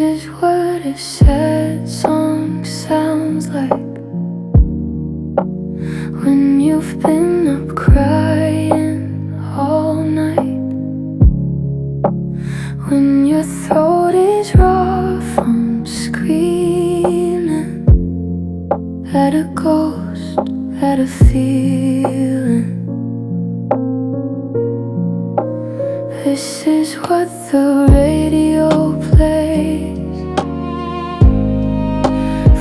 is what a sad song sounds like when you've been up crying all night, when your throat is raw from screaming at a ghost, at a feeling. This is what the radio plays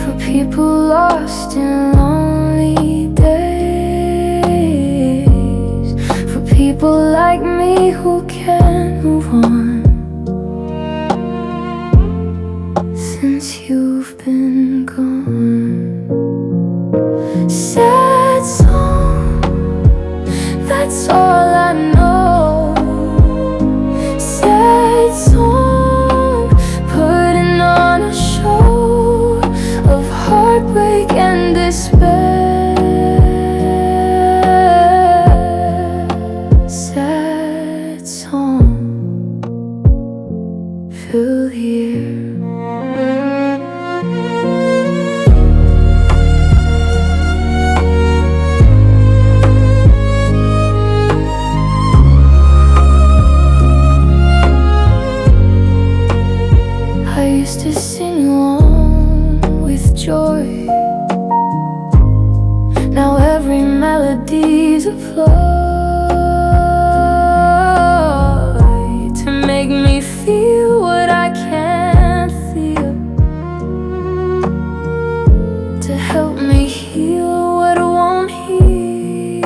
for people lost in lonely days, for people like me who can't move on since you've been gone. Sad song, that's all I know. Sad song, putting on a show of heartbreak and despair. Sad song, fill the air. I used to sing along with joy. Now every melody's a ploy to make me feel what I can't feel, to help me heal what I won't heal.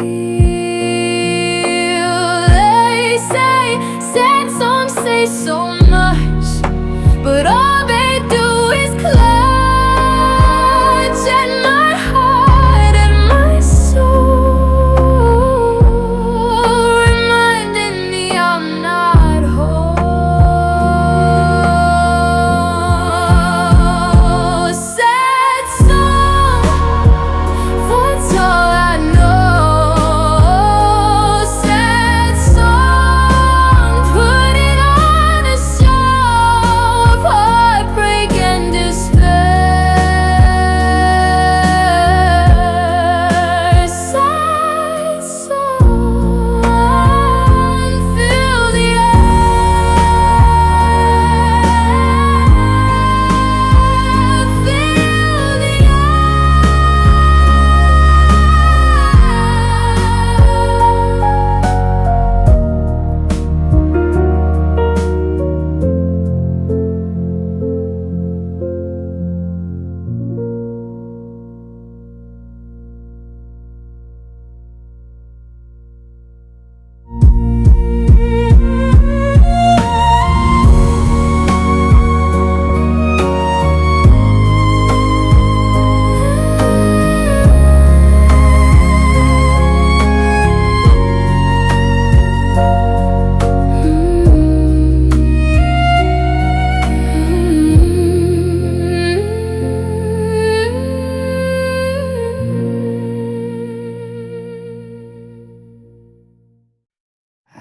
They say sad songs say so much, but all they do is clutch at my heart and my soul, reminding me I'm not whole. Sad song, that's all I know. Sad song, putting on a show of heartbreak and despair. Sad song, fill the air, fill the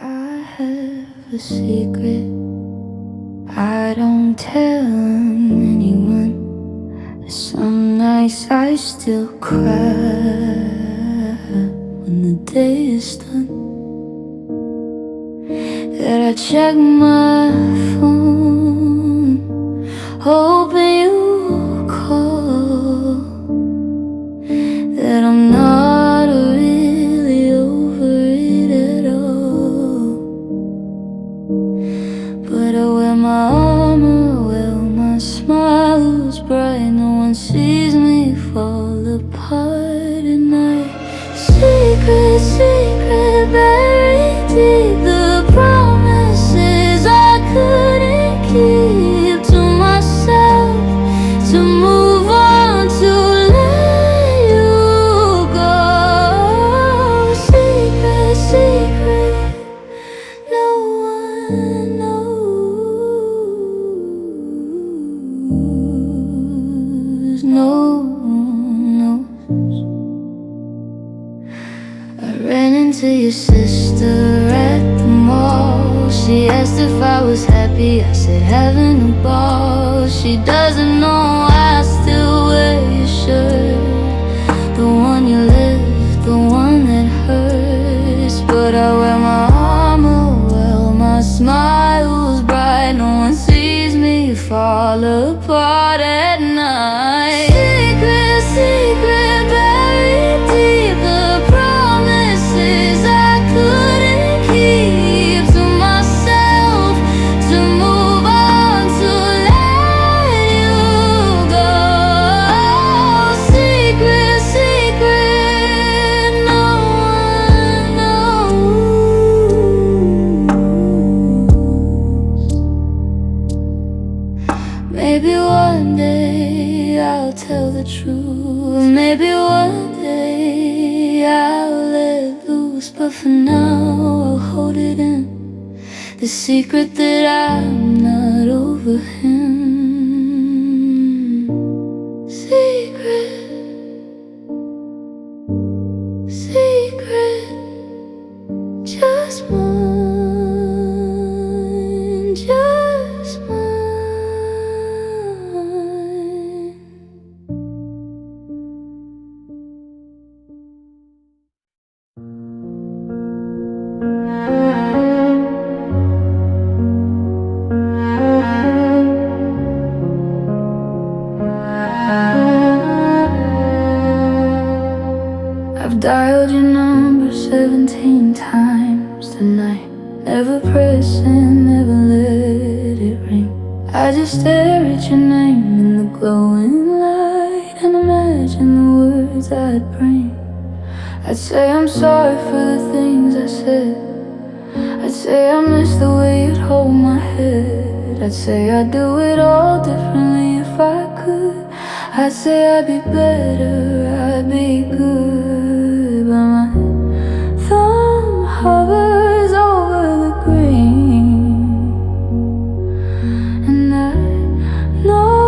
I have a secret I don't tell anyone. Some nights I still cry when the day is done, that I check my phone hoping you'll call, that I'm not really over it at all. But I wear my armor well, my smile is bright, no one sees me fall apart at night. Secret, secret, buried deep, the promises I couldn't keep to myself, to move on, to let you go. Secret, secret, no one knows, no one knows. I ran into your sister at the mall. She she asked if I was happy, I said having a ball. She doesn't know I still wear your shirt, the one you left, the one that hurts. But I wear my armor well, my smile's bright. No one sees me fall apart at night. Secret, secret, buried deep, the promises I couldn't keep to myself, to move on, to let you go. Secret, secret, no one knows. Maybe one day I'll tell the truth. Maybe one day I'll let loose. But for now I'll hold it in, the secret that I'm not over him. Secret, secret, just mine, just mine. I've dialed your number 17 times tonight, never pressing, never let it ring. I just stare at your name in the glowing light and imagine the words I'd bring. I'd say I'm sorry for the things I said. I'd say I miss the way you'd hold my head. I'd say I'd do it all differently if I could. I'd say I'd be better, I'd be good. But my thumb hovers over the green, and I know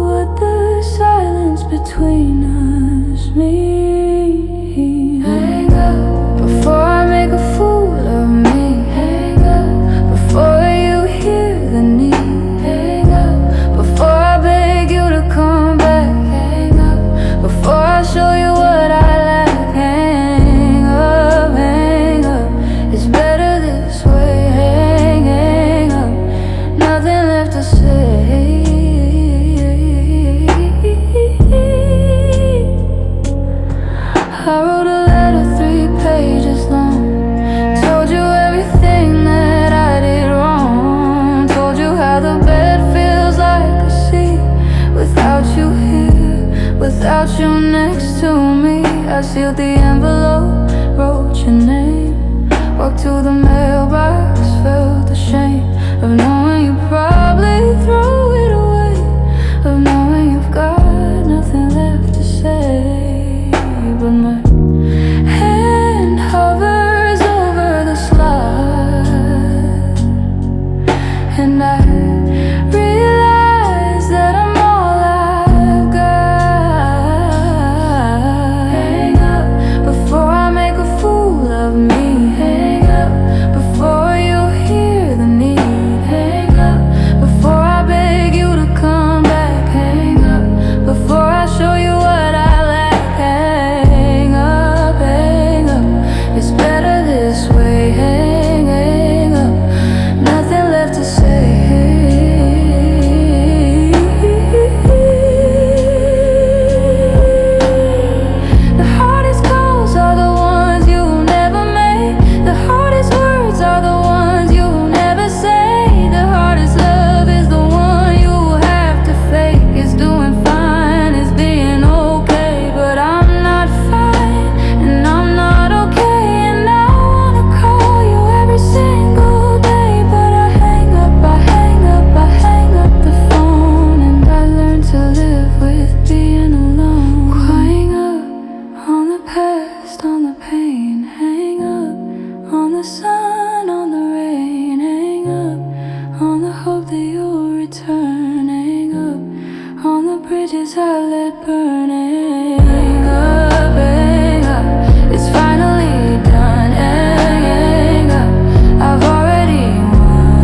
what the silence between us means. Hang up before I make a fool of me. Hang up before you hear the need. Hang up before I beg you to come back. Hang up before I show you what I like. Hang up, hang up, it's better this way. Hang up, nothing left to say. I wrote a letter 3 pages long, told you everything that I did wrong. Told you how the bed feels like a sea without you here, without you next to me. I sealed the envelope, wrote your name, walked to the mailbox, felt the shame of knowing you probably threw it away, of knowing you've got nothing left to say. But my hand hovers over the slide, and I realize that I'm all I've got. Hang up before I make a fool of me. Hang up before you hear the need. Hang up before I beg you to come back. Hang up before I show you what I like. Hang up, it's better this way. Hang up, nothing left to say. The hardest calls are the ones you never made. The hardest words are the ones you never say. The hardest love is the one you have to fake. It's doing fine, it's being okay, but I'm not fine, and I'm not okay. And I wanna call you every single day, but I hang up, I hang up, I hang up the phone. And I learned to live with being alone. Crying up on the past, on the pain. Hang up on the sun, on the rain. Hang up on the hope that you'll return. Hang up on the bridges I let burn. Hang up, it's finally done. Hang up, I've already won.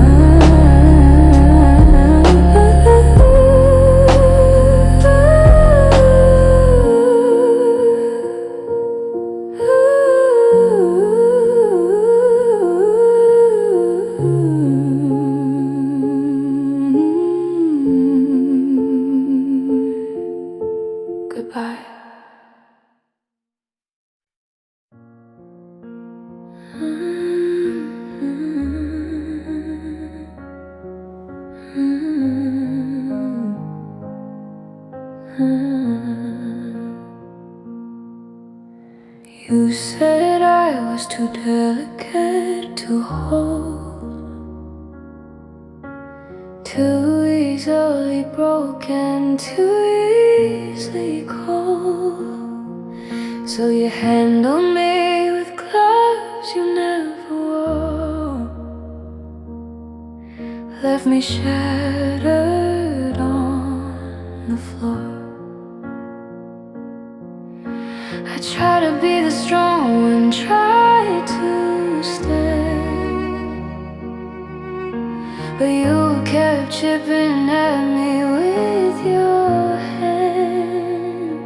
goodbye. You said I was too delicate to hold, too easily broken, too easily cold. So you handle me with gloves you never wore, left me shattered on the floor. I try to be the strong one, try to stay, but you kept chipping at me with your hand.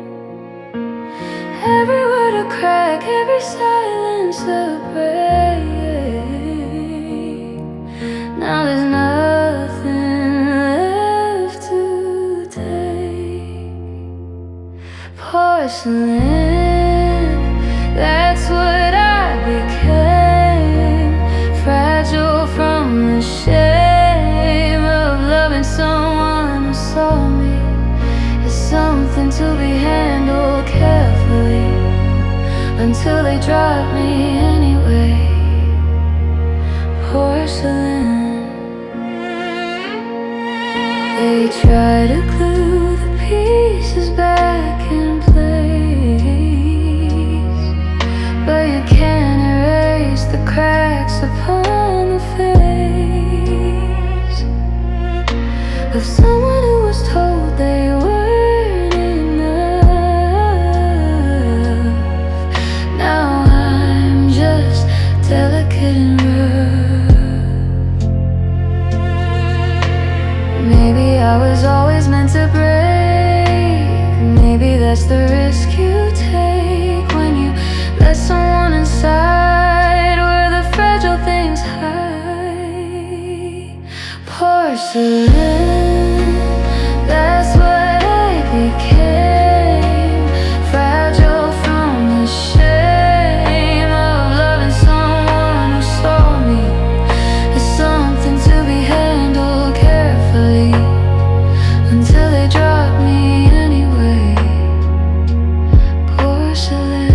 Every word a crack, every silence a break. Now there's nothing left to take. Porcelain, that's what I became. Fragile from the shame of loving someone who saw me as something to be handled carefully, until they dropped me anyway. Porcelain, they try to glue the pieces back in place, but you can't erase the cracks upon the face of someone who was told they weren't enough. Now I'm just delicate and rough. Maybe I was always meant to break. Maybe that's the risk you take when you let someone inside where the fragile things hide. Porcelain, that's what I became. Fragile from the shame of loving someone who saw me as something to be handled carefully, until they dropped me anyway. Porcelain.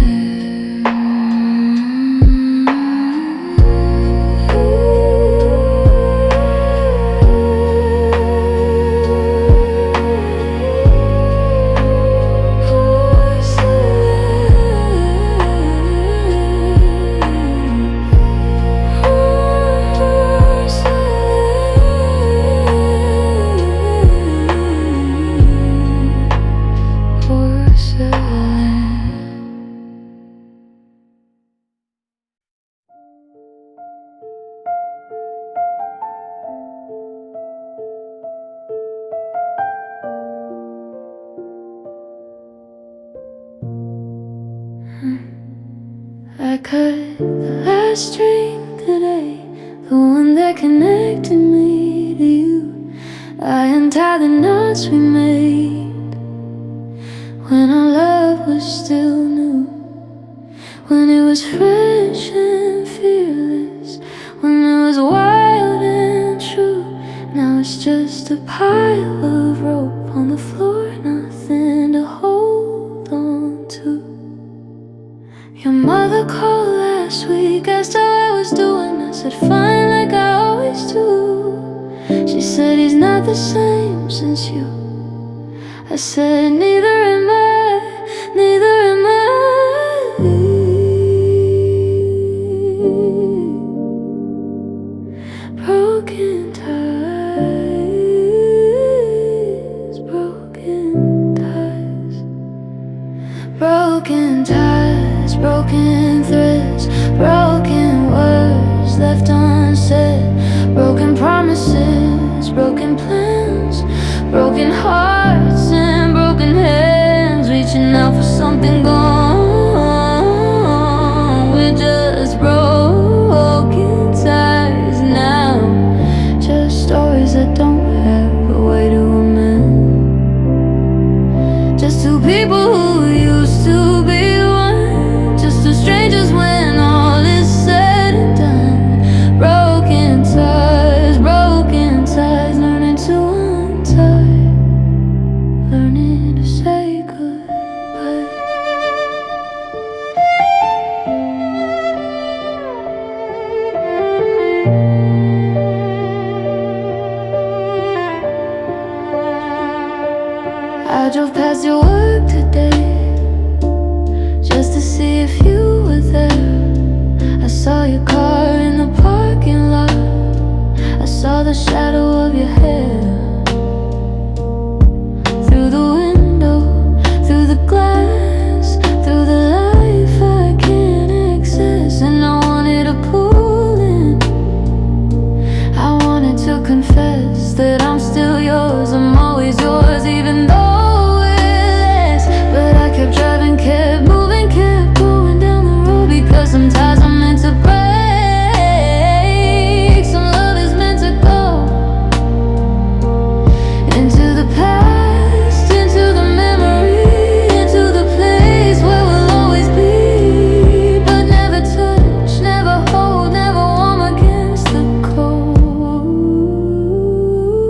I cut the last string today, the one that connected me to you. I untied the knots we made when our love was still new, when it was fresh and fearless, when it was wild and true. Now it's just a pile of rope on the floor, nothing to hold on to. Your mother called last week, asked how I was doing. I said fine, like I always do. She said he's not the same since you. I said neither am I, neither am I. Broken ties, broken ties, broken ties, broken threads, broken words left unsaid, broken promises, broken plans, broken hearts and broken hands, reaching out for something gone. We're just broken ties now, just stories that don't have a way to amend, Just two people who used to be one, just two strangers when all is said and done. Broken ties, learning to untie, learning to say goodbye. I drove past your work today just to see if you were there. I saw your car in the parking lot, I saw the shadow of your hair. Through the window, through the glass, through the life I can't access. And I wanted to pull in, I wanted to confess that I'm still yours, I'm always yours, even though kept driving, kept moving, kept going down the road. Because sometimes I'm meant to break, some love is meant to go into the past, into the memory, into the place where we'll always be. But never touch, never hold, never warm against the cold.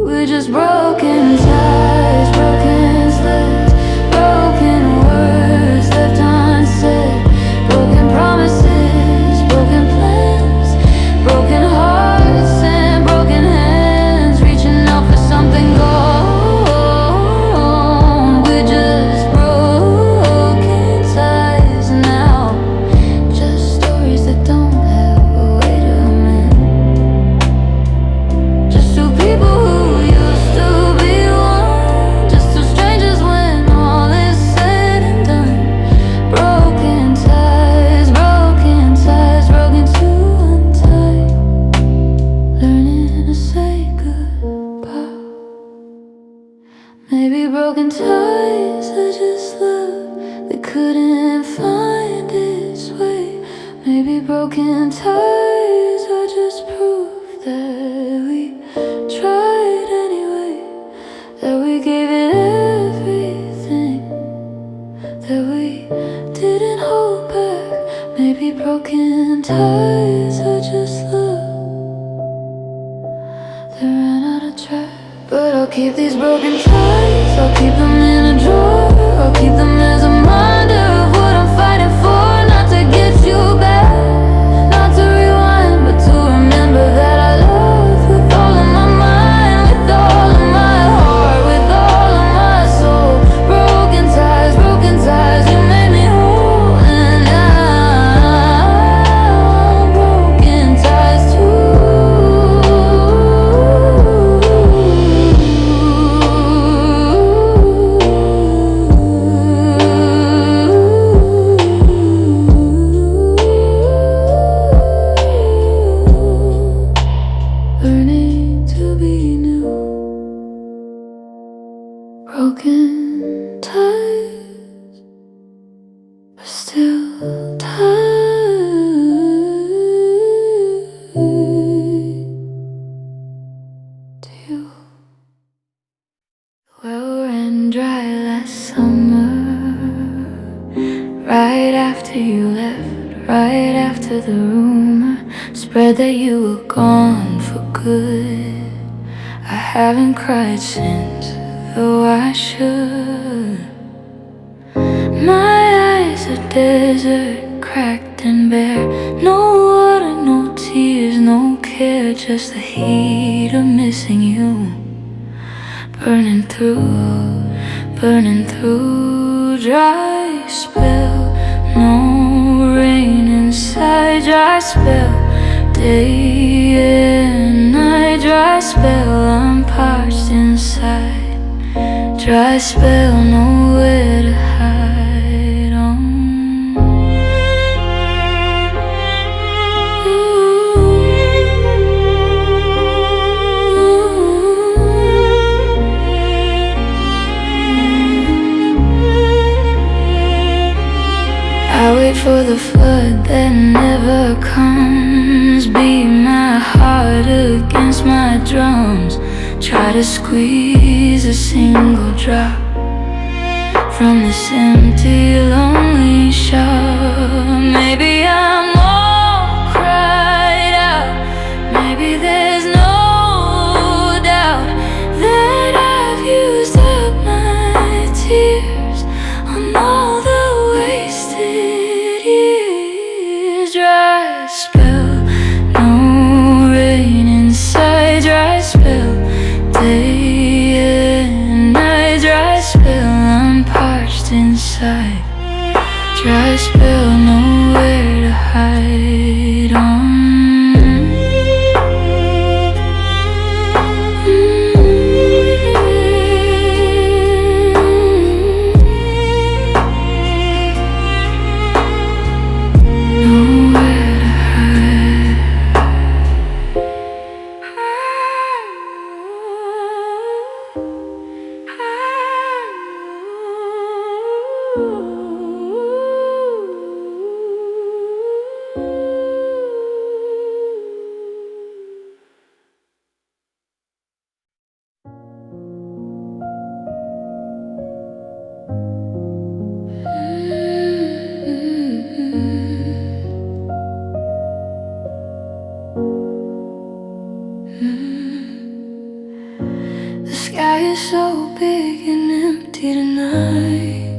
We're just broken ties, broken sleds, broken words left unsaid, broken promises, broken plans, broken hearts and broken hands, reaching out for something gone. We're just broken ties now, just stories that don't have a way to mend. Just two people who used to be one, just two strangers when all is said and done. Broken ties, broken to untie, learning to say goodbye. Maybe broken ties are just love that couldn't find its way. Maybe broken ties are just proof that we tried anyway, that we gave it everything, that we didn't hold back. Maybe broken ties are just love that ran out of track. But I'll keep these broken ties, I'll keep them in a drawer, I'll keep them as a reminder of what I'm fighting for. Not to get you back, not to rewind, but to remember that I loved with all of my mind, with all of my heart, with all of my soul. Broken ties, you made me whole. And I'm broken ties too. Learning to be new. Broken ties, but still tied to you. Well, ran dry last summer, right after you left, right after the rumor spread that you were gone for good. I haven't cried since, though I should. My eyes are desert, cracked and bare. No water, no tears, no care, just the heat of missing you. Burning through, dry spell. No rain inside, dry spell. Day and night, dry spell. I'm parched inside, dry spell. Nowhere to hide on. I wait for the flood that never comes. Beat my heart against my drums. Try to squeeze a single drop from this empty, lonely shore. Maybe I'm all cried out. Maybe there's no doubt that I've used up my tears on all the wasted years. Dry spell, no rain inside. Dry spell, day and night. Dry spell, I'm parched inside. Dry spell, nowhere to hide on. The sky is so big and empty tonight,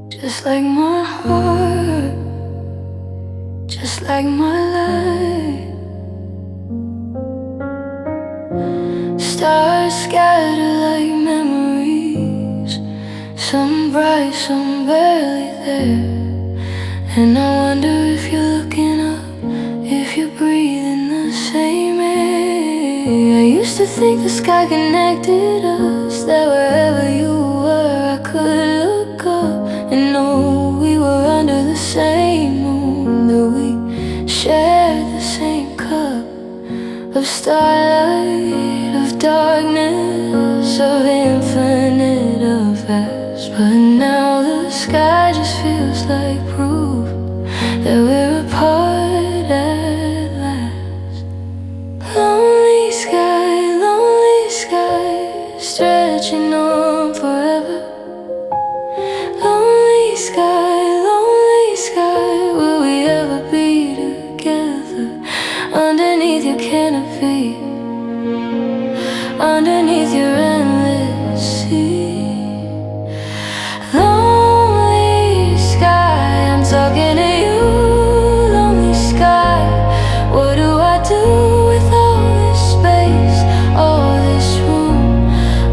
just like my heart, just like my life. Stars scatter like memories, some bright, some barely there. And I wonder if you're looking up, if you're breathing the same air. I used to think the sky connected us, that wherever you were I could look up and know we were under the same moon, that we shared the same cup of starlight, of darkness, of infinite, of vast. But now the sky just feels like proof that we're apart at last. Lonely sky, stretching on forever. Lonely sky, will we ever be together? Underneath your canopy, underneath your endless sea. Lonely sky, I'm talking to you. Lonely sky, what do I do with all this space, all this room,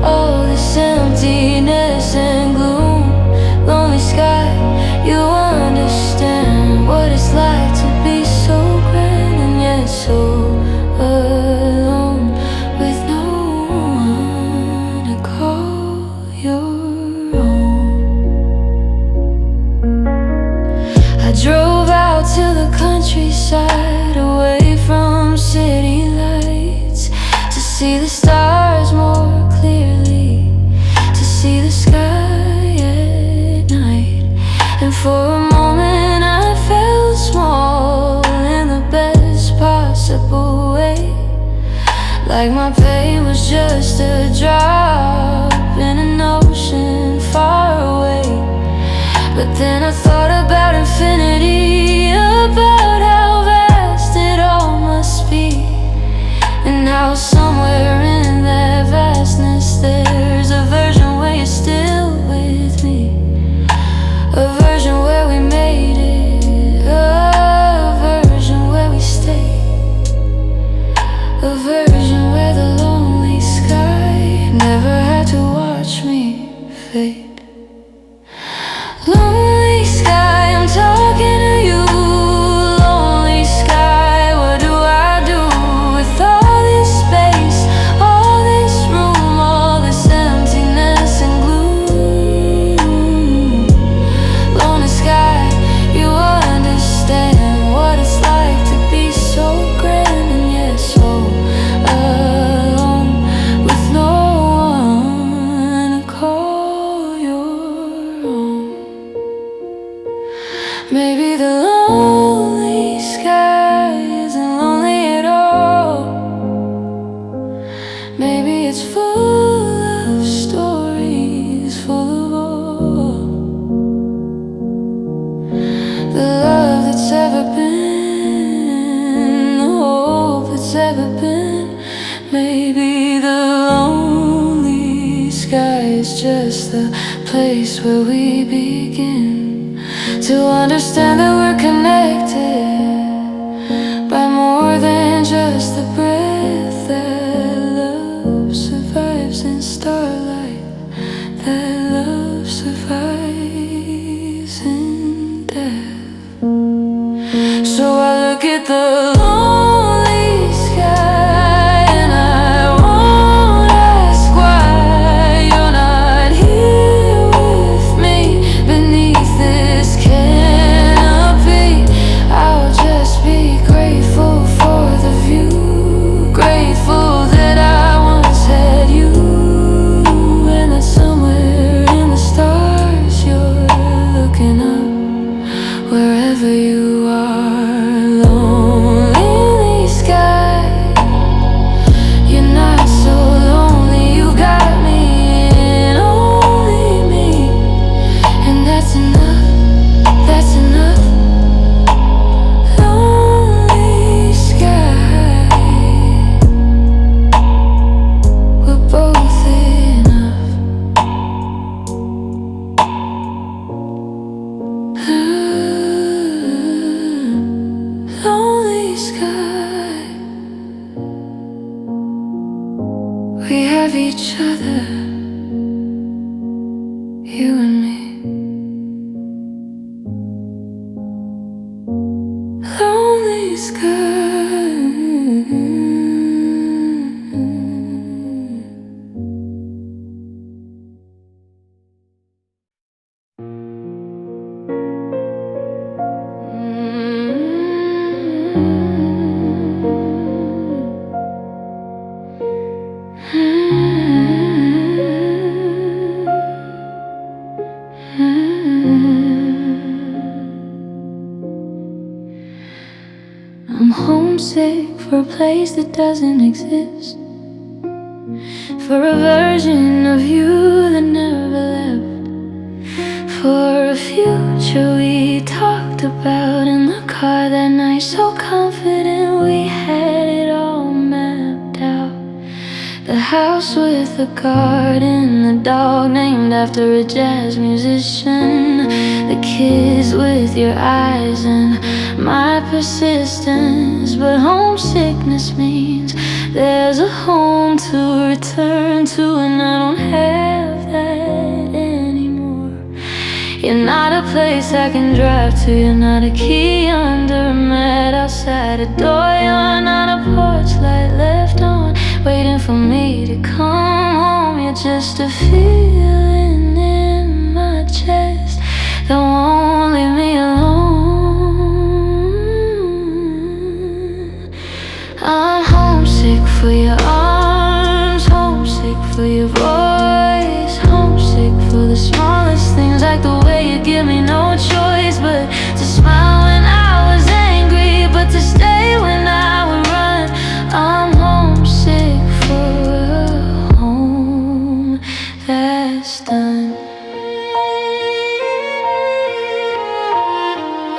all this emptiness and gloom? Lonely sky, you understand what it's like to be so grand and yet so alone, with no one to call your own. I drove out to the countryside, away from city lights, to see the stars more clearly, to see the sky at night. And for a moment I felt small in the best possible way, like my pain was just a drop in an ocean far away. But then I thought about infinity, about how vast it all must be, and how somewhere in the place where we begin to understand that we're connected by more than just the breath. That love survives in starlight, that love survives in death. So I look at the lonely sky and I won't ask why you're not here with me beneath this canopy. I'll just be grateful for the view, grateful that I once had you, and that somewhere in the stars you're looking up wherever you are. We have each other, you and me. Lonely sky. I'm homesick for a place that doesn't exist, for a version of you that never left, for a future we talked about in the car that night, so confident we had it all mapped out. The house with the garden, the dog named after a jazz musician, the kids with your eyes and my persistence. But homesickness means there's a home to return to, and I don't have that anymore. You're not a place I can drive to, you're not a key under a mat outside a door, you're not a porch light left on waiting for me to come home. You're just a feeling in my chest that won't leave me alone. I'm homesick for your arms, homesick for your voice, homesick for the smallest things, like the way you give me no choice but to smile when I was angry, but to stay when I would run. I'm homesick for a home that's done.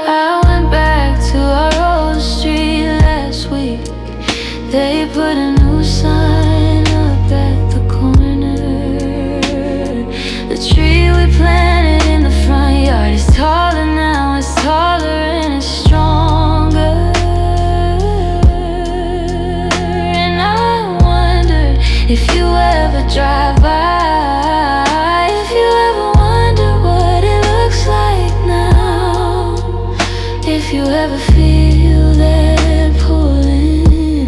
I went back to our old street last week. They put a new sign up at the corner. The tree we planted in the front yard is taller now, it's taller and it's stronger. And I wondered if you ever drive by, if you ever wonder what it looks like now, if you ever feel that pulling,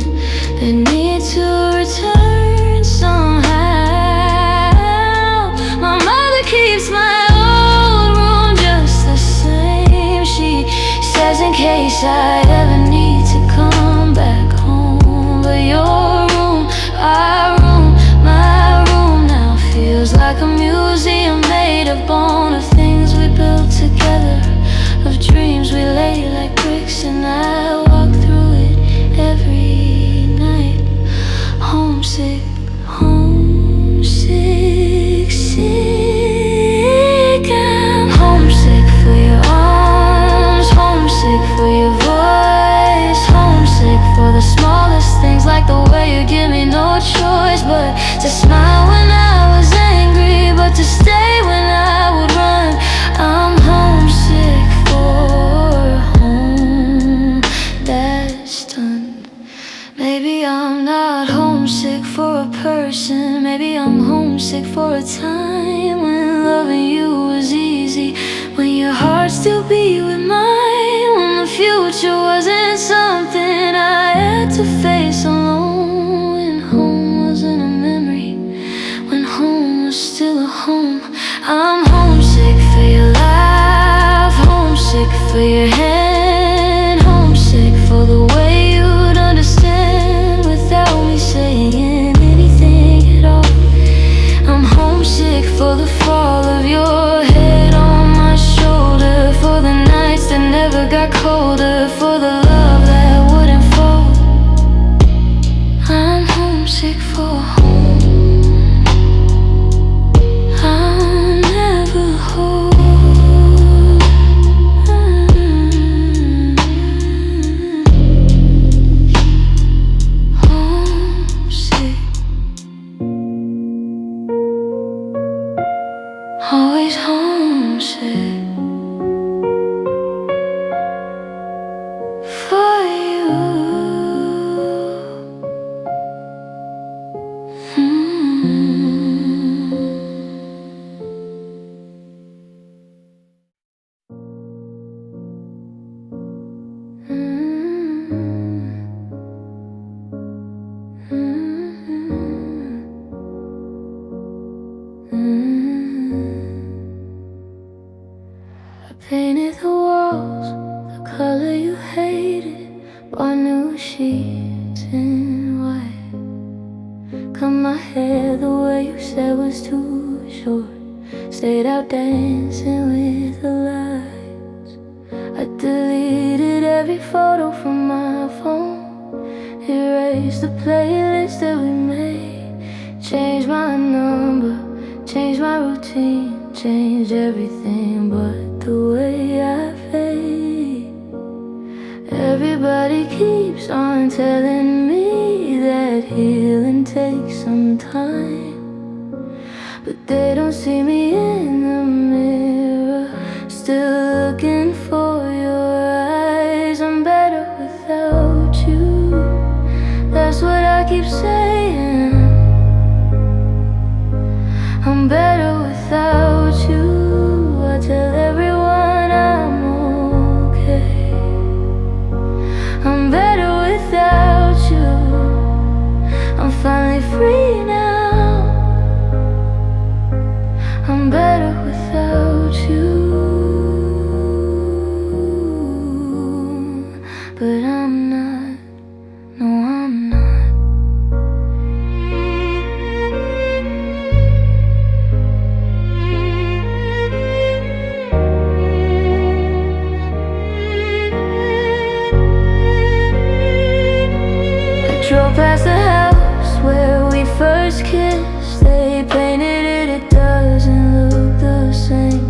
the need to return somehow. My mother keeps my old room just the same. She says in case I ever need to come back home. But your room, our room, my room now feels like a museum made of bone, of things we built together, of dreams we laid like bricks, and I walk through it every night. Homesick, homesick, sick. I'm homesick for your arms, homesick for your voice, homesick for the smallest things, like the way you give me no choice but to smile when I was angry, but to stay when to face alone. When home wasn't a memory, when home was still a home. I'm homesick for your laugh, homesick for your hand, homesick for the way you'd understand without me saying anything at all. I'm homesick for the fall of your head on my shoulder, for the nights that never got colder, for the love that wouldn't fold. I'm homesick for home I'll never hold. Homesick, always homesick for you. I painted the walls the color you hated, bought new sheets in white, cut my hair the way you said was too short, stayed out dancing with the lights. I deleted every photo from my phone, erased the playlist that we made, changed my number, changed my routine, changed everything but the way I fade. Everybody keeps on telling me that healing takes some time, but they don't see me in the mirror, still looking for your eyes. I'm better without you, that's what I keep saying. I'm better without you, I tell everyone I'm okay. I'm better without you, I'm finally free now. I'm better without you, but I'm not, no I'm not. Drove past the house where we first kissed, they painted it, it doesn't look the same.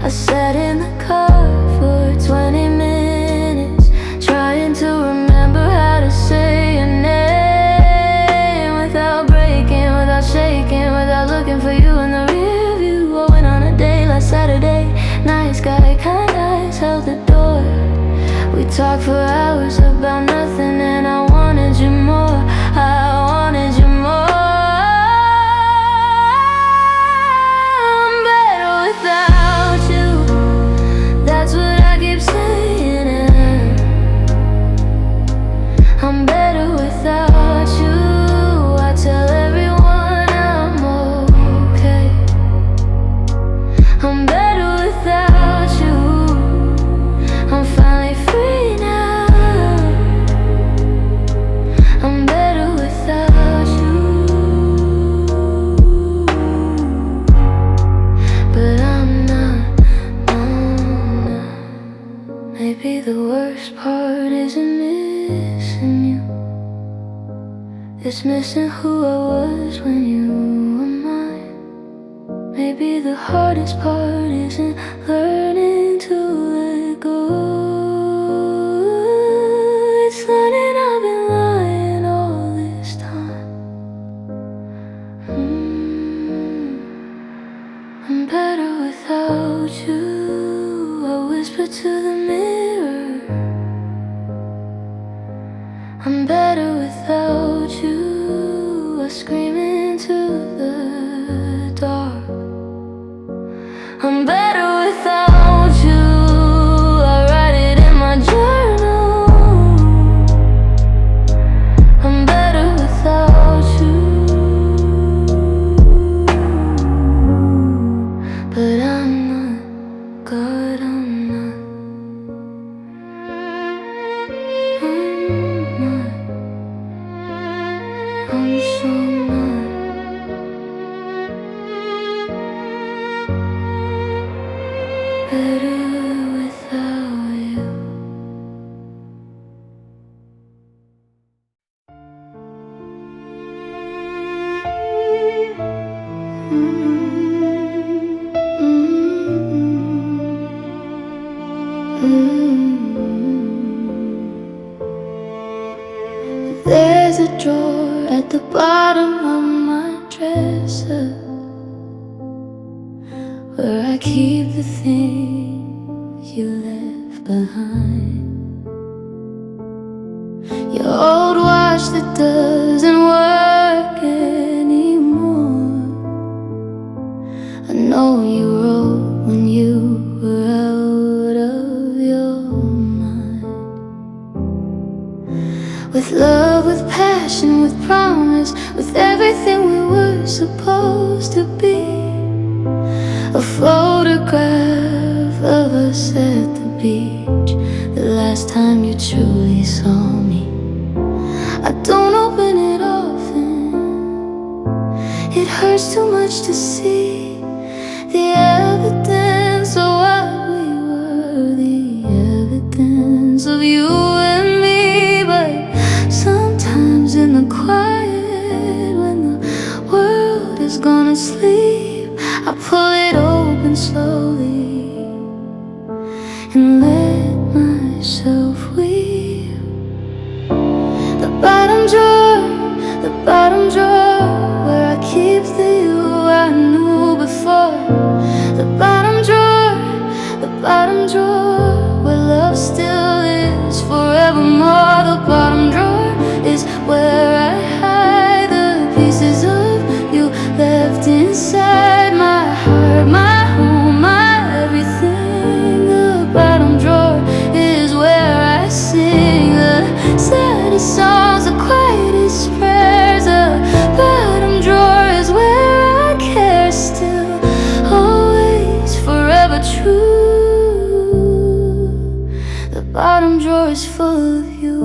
I sat in the car for 20 minutes, trying to remember how to say your name, without breaking, without shaking, without looking for you in the rear view. I went on a date last Saturday, nice guy, kind eyes, held the door. We talked for hours about nothing, and I wanted you more, I wanted you more. I'm better without you, that's what I keep saying. I'm better without you, I tell everyone I'm okay. I'm better without you, I'm finally free now. I'm better without you, but I'm not, no, no. Maybe the worst part isn't missing you, it's missing who I was when you were mine. Maybe the hardest part isn't learning to let go, it's learning I've been lying all this time. I'm better without you, I whisper to the mirror. I'm better without you, I scream into the dark. I'm better without you, I write it in my journal. better without you. There's a drawer at the bottom of my dresser where I keep the things you left behind. Your old watch that doesn't work anymore. I know you wrote when you were out of your mind. With love, with passion, with promise, with everything we were supposed to be. A photograph of us at the beach, the last time you truly saw me. I don't open it often, it hurts too much to see the evidence of what we were, the evidence of you and me. But sometimes in the quiet, when the world is gone to sleep, I pull it open slowly and let myself weep. The bottom drawer where I keep the you I knew before. The bottom drawer where love still is forevermore. The bottom drawer is where I hide the pieces of you left inside my heart, my home, my everything. The bottom drawer is where I sing the saddest songs, the quietest prayers. The bottom drawer is where I care still, always, forever true. The bottom drawer is full of you.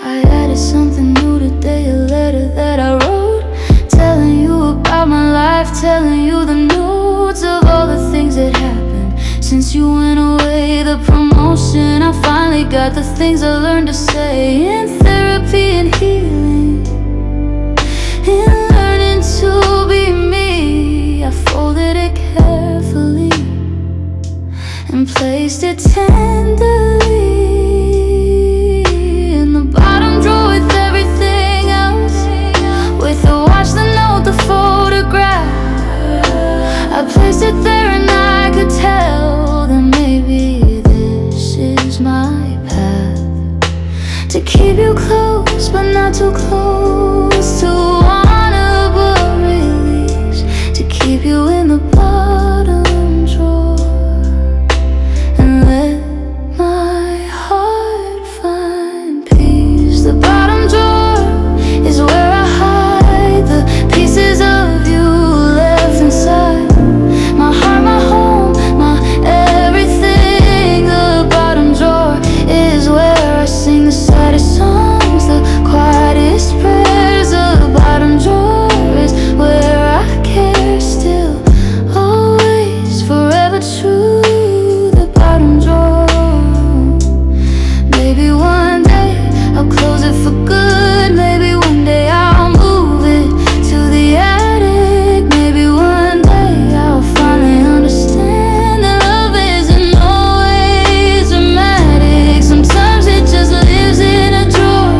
I added something new today, a letter that I wrote, telling you about my life, telling you the notes of all the things that happened since you went away. The promotion, I finally got the things I learned to say in therapy and healing, in learning to be me. I folded it carefully and placed it tenderly in the bottom drawer with everything else, with the watch, the note, the photograph. I placed it there and I could tell that maybe this is my path, to keep you close but not too close, to honorable release, to keep you in the bottom drawer and let my heart find peace. The bottom drawer is where I hide the pieces of you left inside my heart, my home, my everything. The bottom drawer is where I sing the saddest songs, the quietest prayers. The bottom drawer is where I care still, always, forever true. The bottom drawer. Maybe one day I'll close it for good. Maybe one day I'll move it to the attic. Maybe one day I'll finally understand that love isn't always dramatic. Sometimes it just lives in a drawer,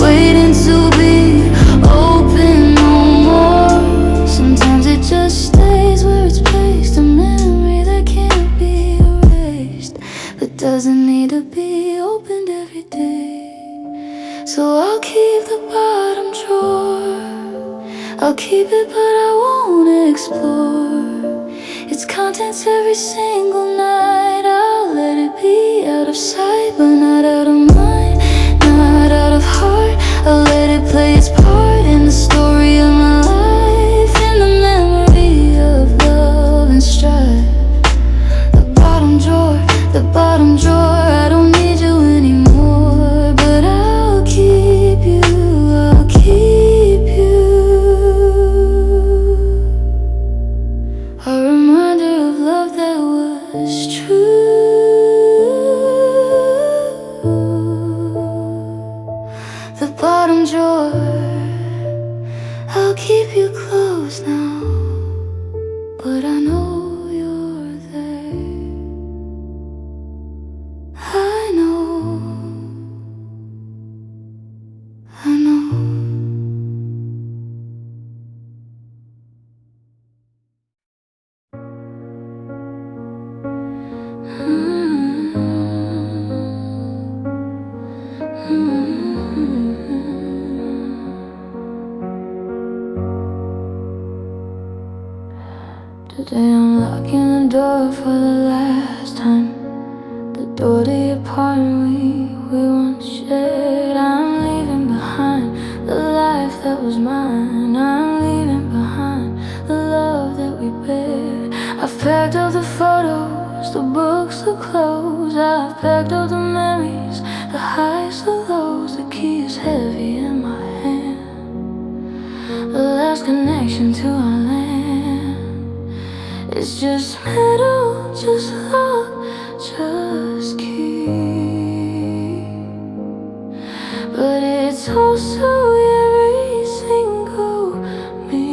waiting to be open no more. Sometimes it just stays where it's placed, a memory that can't be erased, but doesn't need to be opened every day. So I'll keep the bottom drawer, I'll keep it but I won't explore its contents every single night. I'll let it be out of sight but not out of mind, not out of heart. I'll let it play its part in the story of my life, in the memory of love and strife. The bottom drawer, the bottom drawer. I don't need you anymore, but I'll keep you, I'll keep you. I but I know you're there. I know, I know. Today I'm locking the door for the last time. The door to your apartment we once shared. I'm leaving behind the life that was mine. I'm leaving behind the love that we bared. I've packed up the photos, the books, the clothes. I've packed up the memories, the highs, the lows. The key is heavy in my hand. The last connection to our land. It's just metal, just lock, just key. But it's also every single me.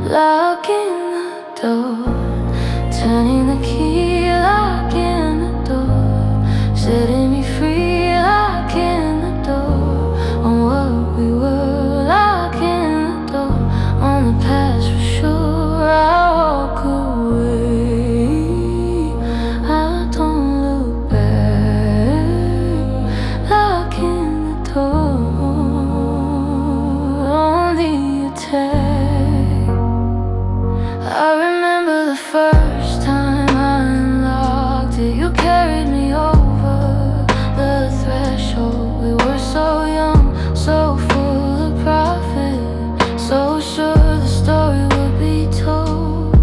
Locking the door, turning the key, locking the door, setting me free, locking the door on what we were, locking the door on the past for sure. I walk away, I don't look back, locking the door on the attack. I remember the first time I unlocked it. You carried me over the threshold. We were so young, so full of profit, so sure the story would be told.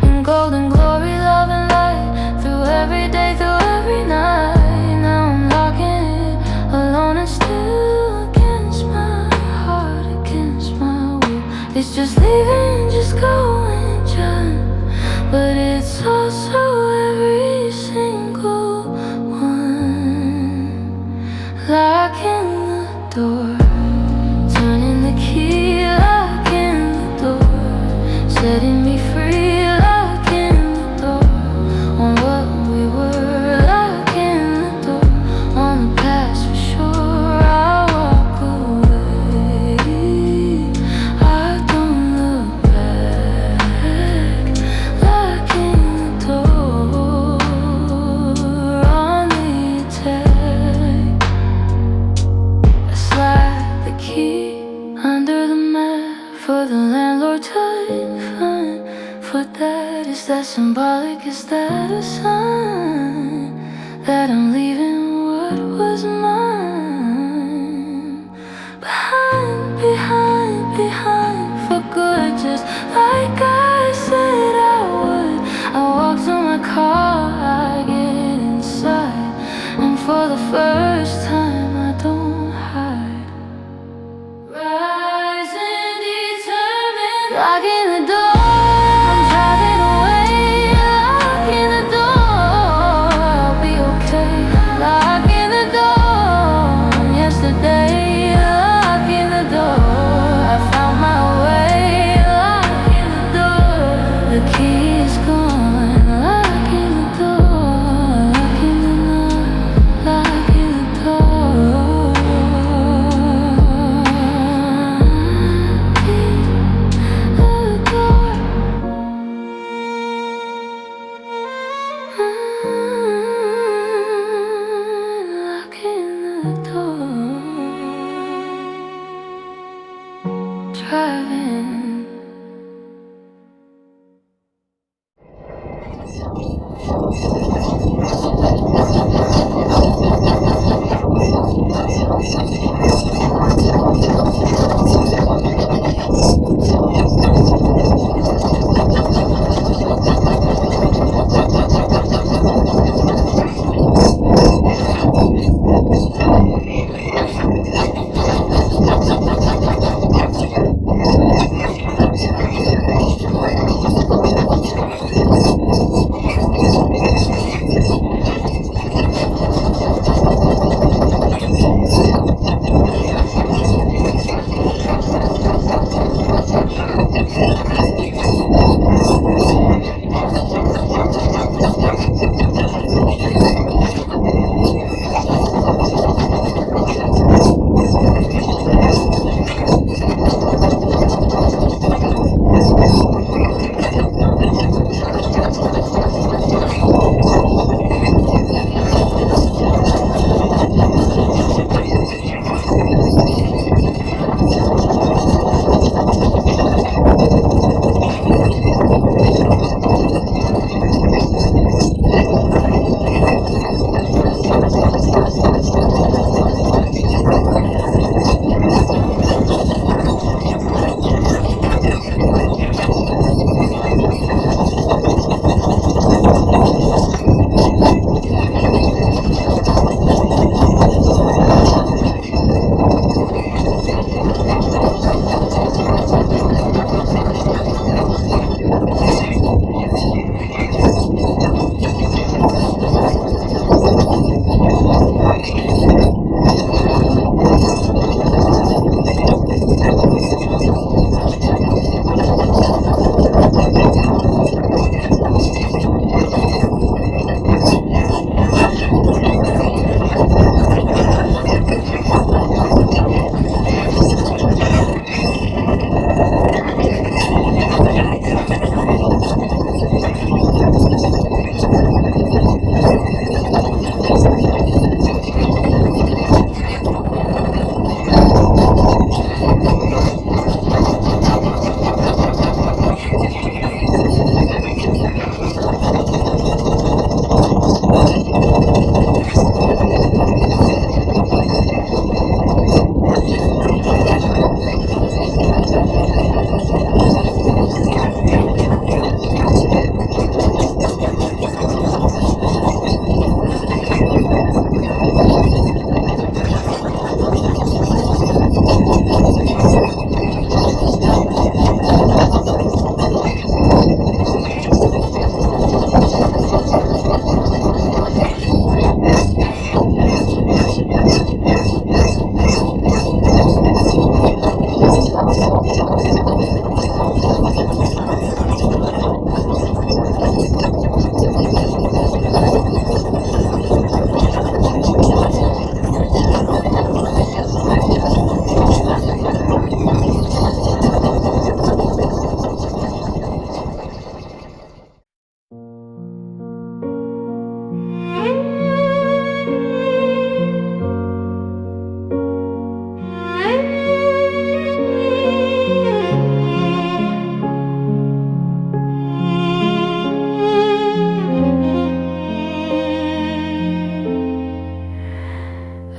In golden glory, love and light, through every day, through every night. Now I'm locking it, alone and still, against my heart, against my will. It's just leaving, just going, just. But it's also every single one. Locking the door, turning the key, locking the door, setting me free, locking the door on what we were, locking the door on the past for sure. I walk away, I don't look back, locking the door on the attack. I slide the key under the mat for the landlord to find. For that, is that symbolic? Is that a sign that I'm leaving what was mine behind, behind, behind for good, just like I said I would. I walk to my car, I get inside, and for the first time I don't hide. Rising determined, locking the door. I'm driving away, locking the door. I'll be okay, locking the door. Yesterday, locking the door. I found my way, locking the door. The key is gone, locking the door, locking the door, locking the door. Locking the door, driving.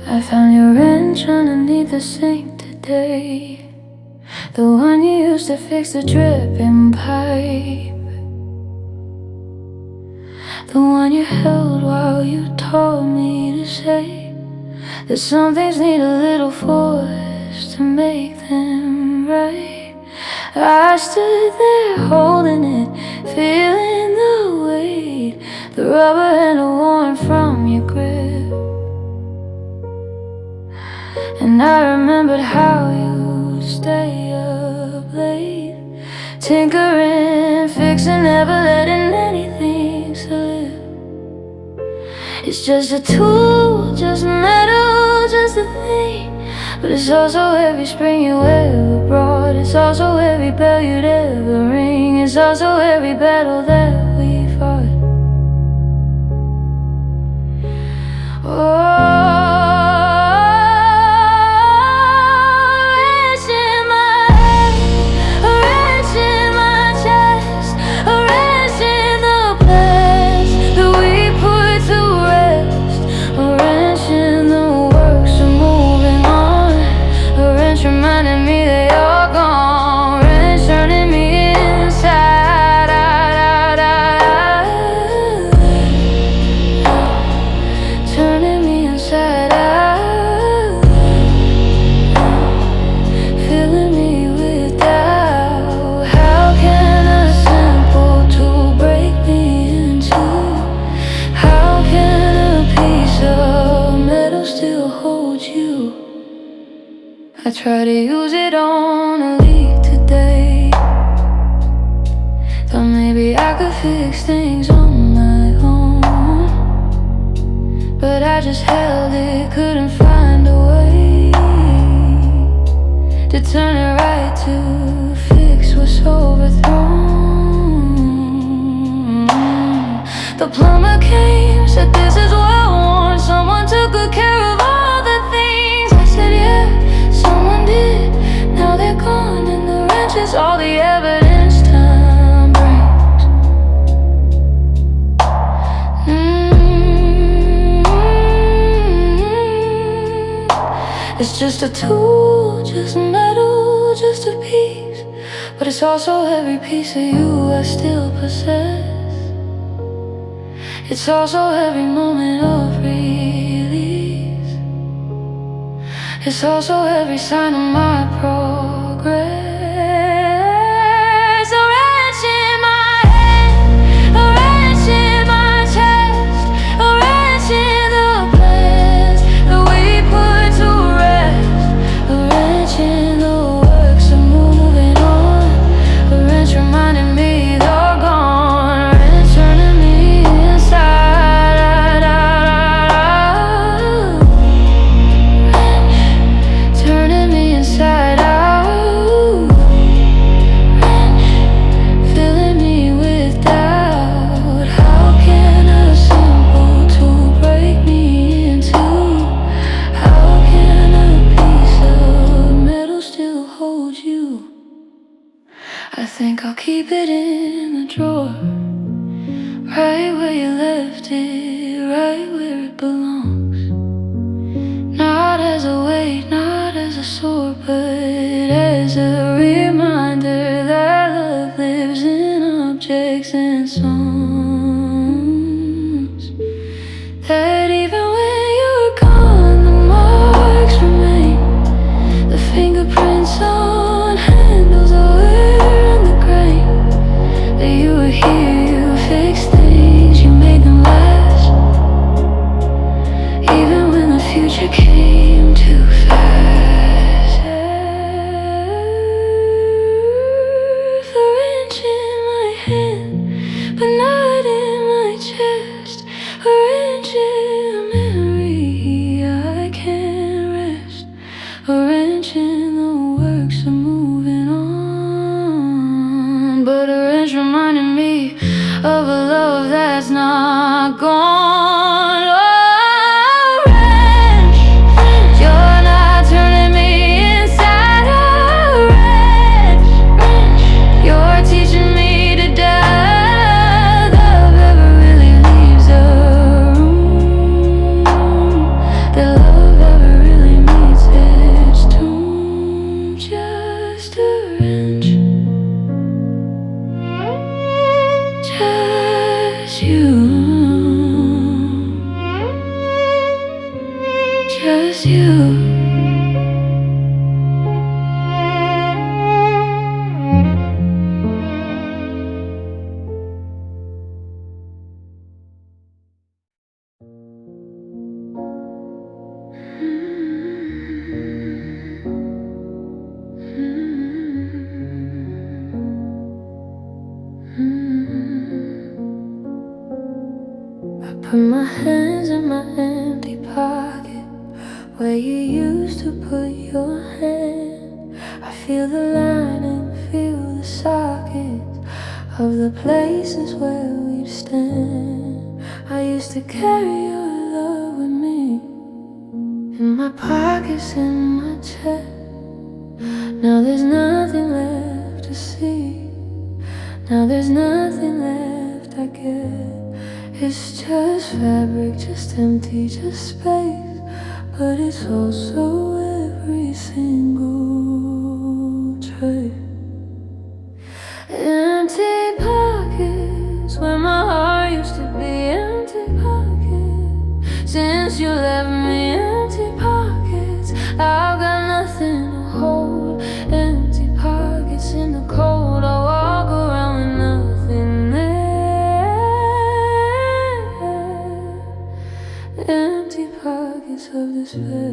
I found your wrench underneath the sink today, the one you used to fix the dripping pipe, the one you held while you told me to say that some things need a little force to make them right. I stood there holding it, feeling the weight, the rubber handle worn from your grip. And I remembered how you stay up late, tinkering, fixing, never letting anything slip. It's just a tool, just metal, just a thing. But it's also every spring you ever brought. It's also every bell you'd ever ring. It's also every battle that we fought. Oh, I try to use it on a leak today, fix things on my own, but I just held it, couldn't find a way to turn it right, to fix what's overthrown. The plumber came, said this is well worn. Someone took good care of all the things. I said yeah, someone did. Now they're gone and the wrench is all the evidence time brings. It's just a tool, just metal, just a piece, but it's also every piece of you I still possess. It's also every moment of release. It's also every sign of my progress. A wrench in my head, a wrench in my chest, a wrench in the plans that we put to rest, a wrench in the works of moving on, a wrench reminding me they're gone, a wrench turning me inside out, wrench turning me inside out, wrench filling me with doubt. How can a simple tool break me in two? How can a piece of metal still hold you? I think I'll keep it in the drawer, right where you left it, right where it belongs. Not as a weight, not as a sore, but as a reminder that love lives in objects and songs. That even when you're gone, the marks remain, the fingerprints on handles are in the grain. That you were here, you fixed things, you made them last, even when the future came too fast. A wrench in my hand, but not in my chest, a wrench in a memory I can't rest, a wrench in the works of moving on, but a wrench reminding me of a love that's not gone. Oh, wrench, you're not turning me inside out, wrench, you're teaching me to die. Love ever really leaves a room, that love ever really meets its tomb. Just a wrench, just you, just you. I put my hands in my empty pocket, where you used to put your hand. I feel the line and feel the sockets of the places where we'd stand. I used to carry your love with me, in my pockets, in my chest. Now there's nothing left to see, now there's nothing left I get. It's just fabric, just empty, just space, but it's also every single trace. Empty pockets, where my heart used to be. Empty pockets, since you left me. Empty pockets, I've got nothing to hold. Empty pockets in the cold, I walk around with nothing there. Empty pockets of despair.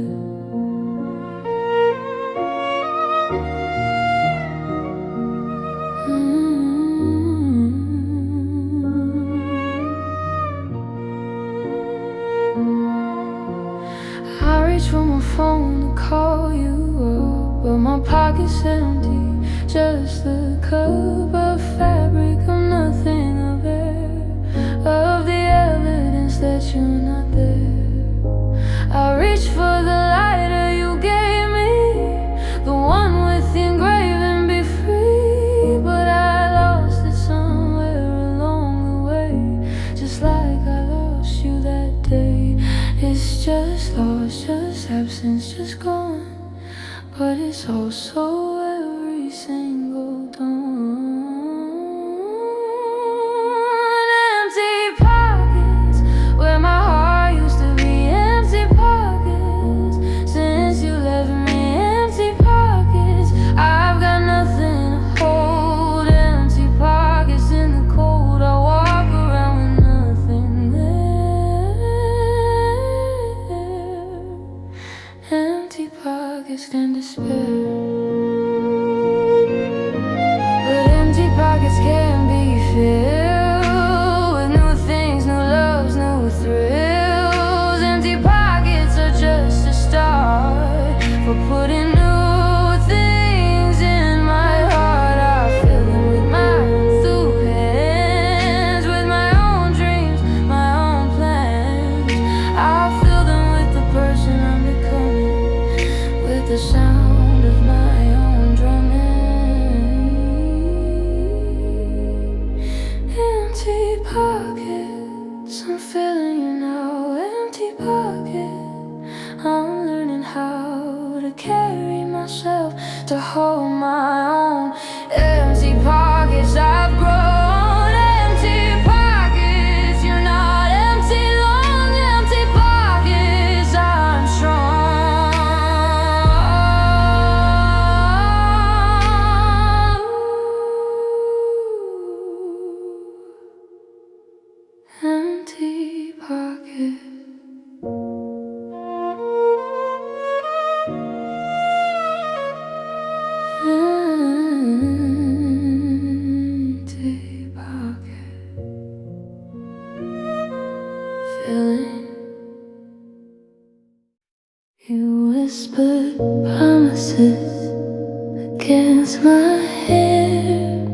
against my hair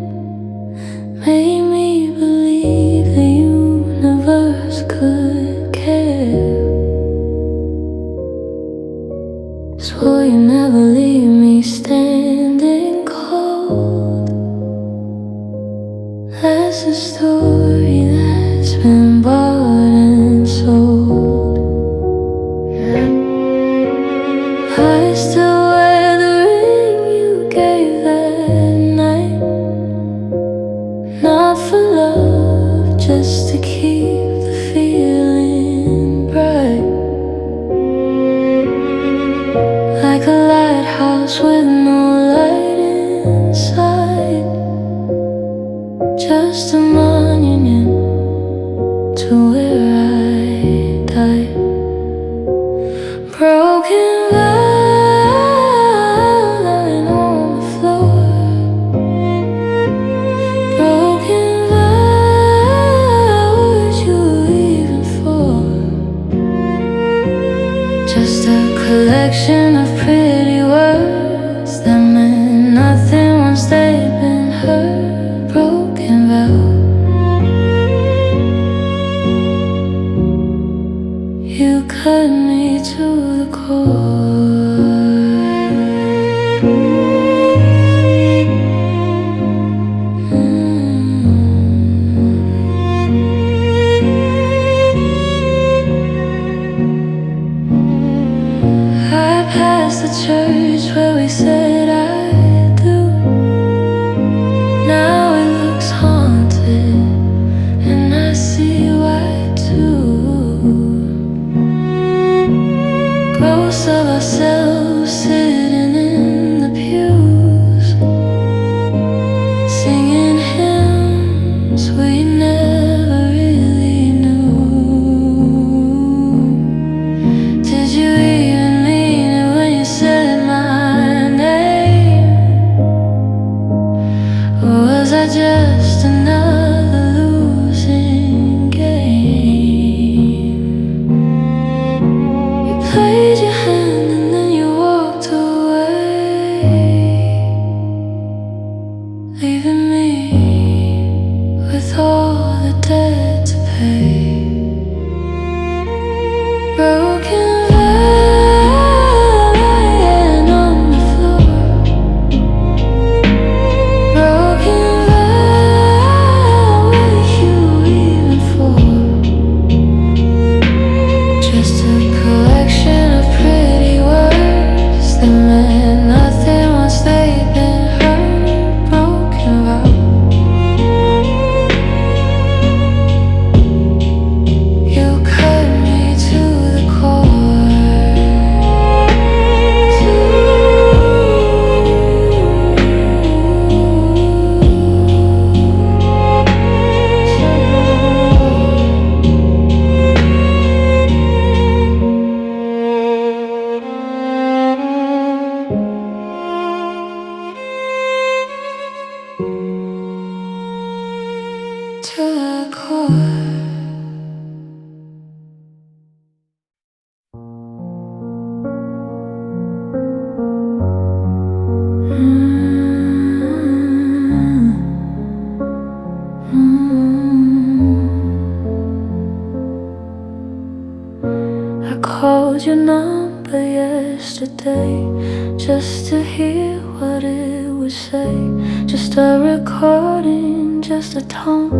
made me believe the universe could care. Swore you never leave me standing cold. That's a story that's been bought and sold. I still wear the ring you gave that night. Not for love, just to keep the feeling bright. Like a lighthouse with no light inside, just a monument to where I died. Broken vow lying on the floor. Broken vow, what you even for? Just a collection of pretty words that meant nothing once they'd been heard. Broken vow. You cut me to the core. I passed the church where we said I do. Now it looks haunted, and I see why too. Ghosts of ourselves sitting in the pews, singing hymns we never really knew. Did you even mean it when you said my name? Or was I just another losing game? You played your hand and then you walked away, leaving me with all the debt to pay. Broken vow lying on the floor. Broken vow, what you even for? Just a collection of pretty words that meant nothing once they'd been heard. Broken vow. You cut me to the core. To the core. I called your number yesterday just to hear what it would say. Just a recording, just a tone,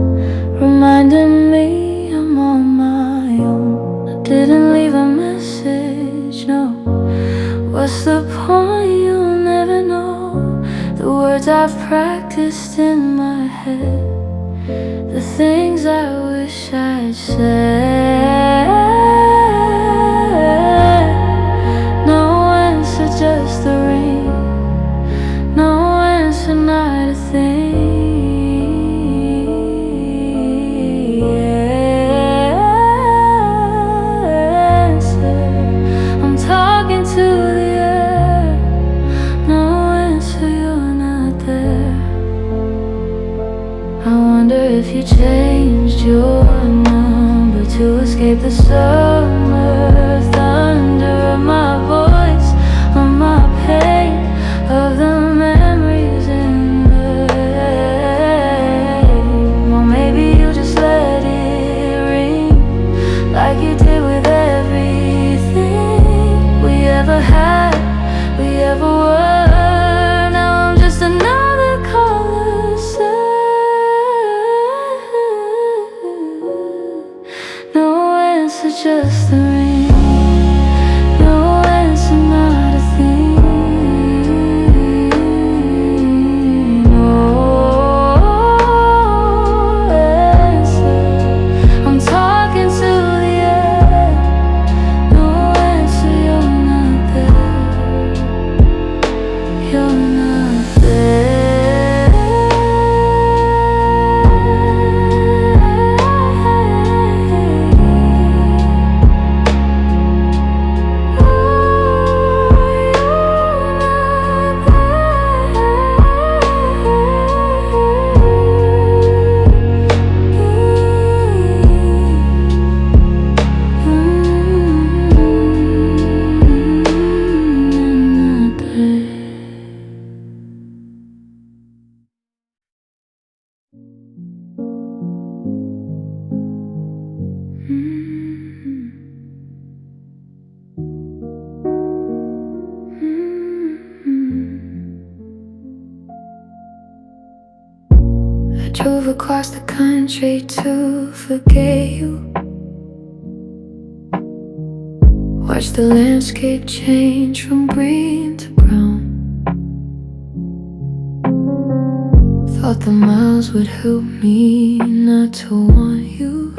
reminding me I'm on my own. I didn't leave a message, no. What's the point? You'll never know the words I've practiced in my head, the things I wish I'd said. No answer, just the ring. No answer, not a thing. Answer, I'm talking to the air. No answer, you're not there. I wonder if you changed your number to escape the summer thunder of my voice, of my pain, of the memory just the rain. No answer, not a thing. No answer. I'm talking to the air. No answer, you're not there. You're not there. I drove across the country to forget you. Watch the landscape change from green to brown. Thought the miles would help me not to want you,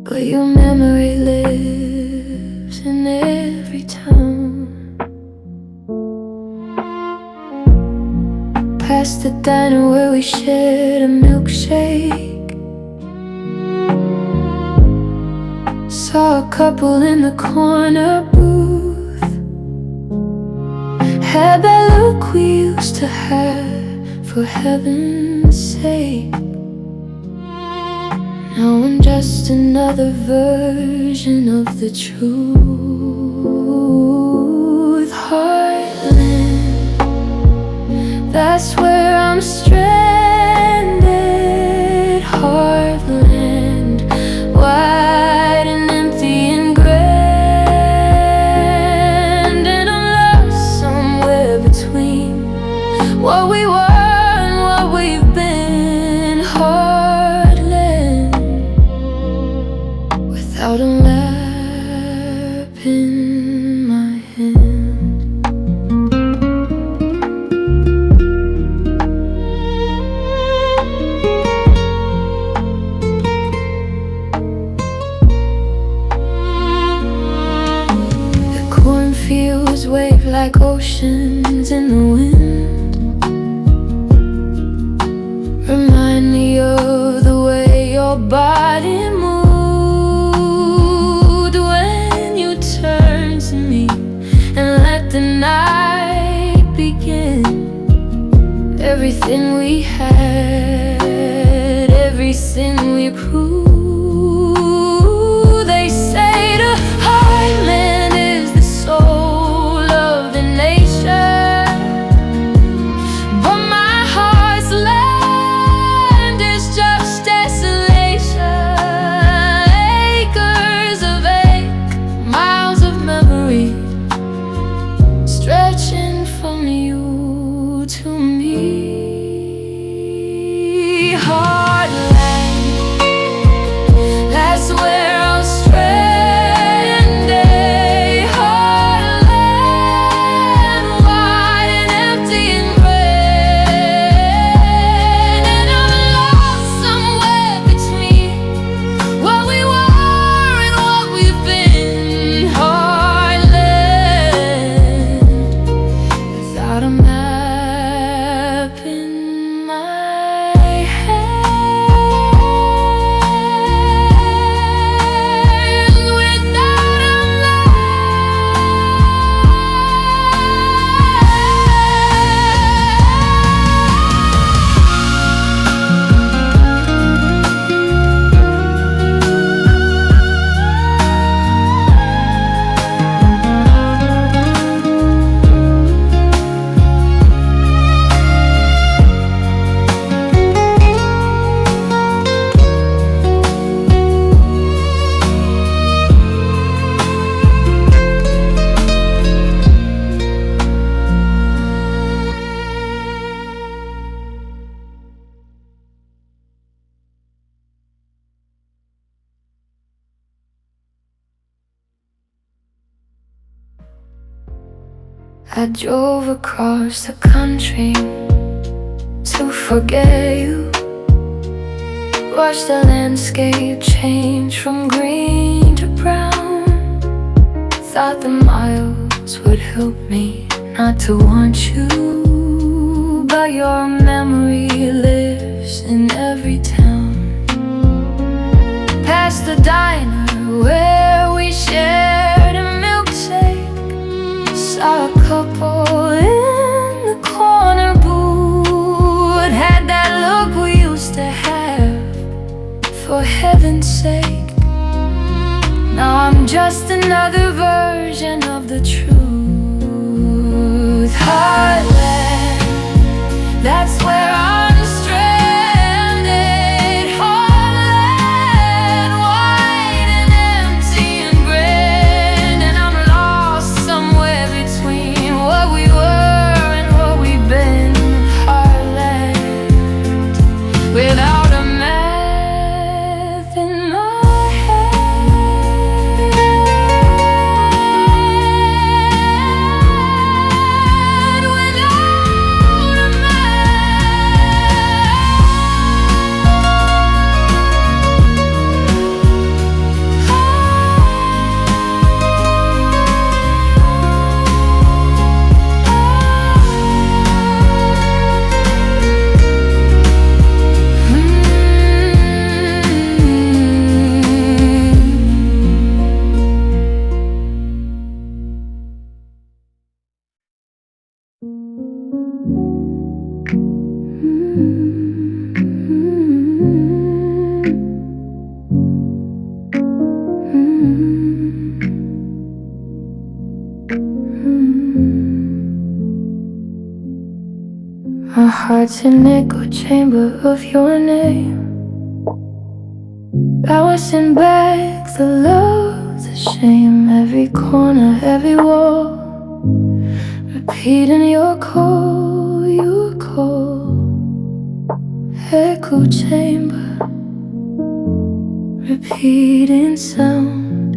but your memory lives in every town. Past the diner where we shared a milkshake, saw a couple in the corner booth. Had that look we used to have, for heaven's sake. Now I'm just another version of the truth. Heartland, that's where I'm stranded. Heartland, wide and empty and grand, and I'm lost somewhere between what we were and what we've been. Heartland, without a map in my hand. The cornfields wave like oceans in the wind. Remind me of the way your body moved when you turned to me and let the night begin. Everything we had, everything we proved. They say the heartland is the soul of the nation, but my heart's land is just desolation. Acres of ache, miles of memory, stretching from you to me. Heartland, I drove across the country to forget you. Watched the landscape change from green to brown. Thought the miles would help me not to want you, but your memory lives in every town. Past the diner where we shared a milkshake, saw a couple in the corner booth. Had that look we used to have, for heaven's sake. Now I'm just another version of the truth. Heartland, that's where I'm stranded. Heartland, white and empty and grand, and I'm lost somewhere between what we were and what we've been. Heartland, without a map in my head, without a My heart's an echo chamber of your name, bouncing back the love, the shame. Every corner, every wall, repeating your call, your call. Echo chamber, repeating sound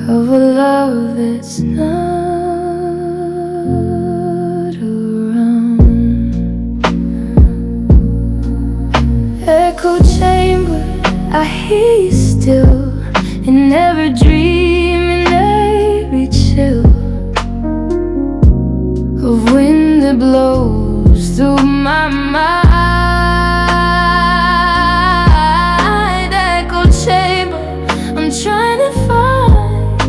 of a love that's not echo chamber. I hear you still in every dream, in every chill of wind that blows through my mind. Echo chamber, I'm trying to find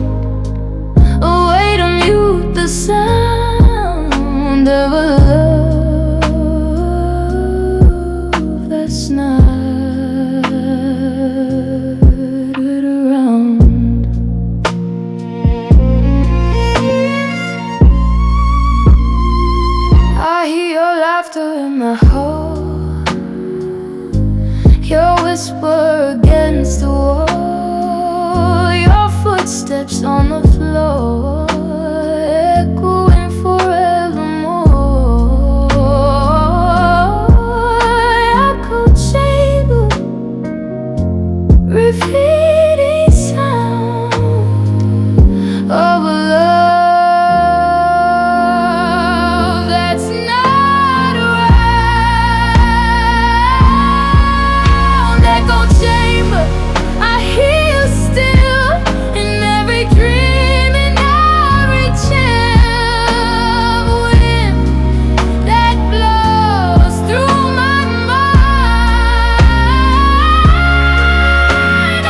a way to mute the sound of a love that's not around. I hear your laughter in my heart, your whisper against the wall, your footsteps on the floor, echoing forevermore. Echo chamber, repeating sound of a love that's not around. Echo chamber, I hear you still in every dream, in every chill wind that blows through my mind.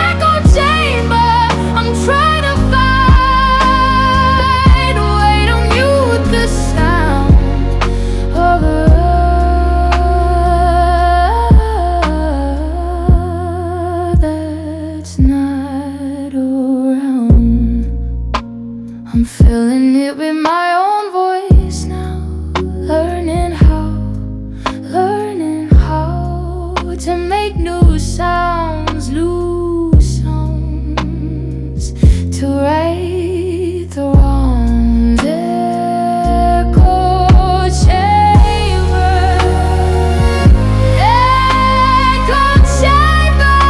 Echo chamber, I'm trying to find a way to mute the sound of a love that's not around. I'm feeling it with my own voice now, learning how to make new sounds, loose songs, to right the wrongs. Echo chamber, echo chamber,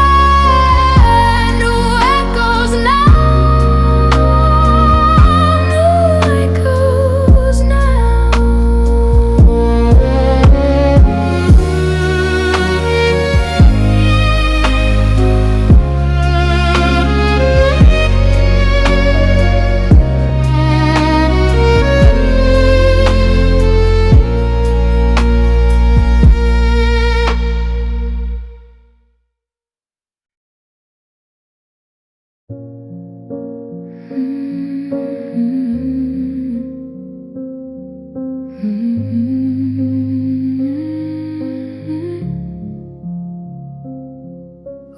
new echoes now, new echoes.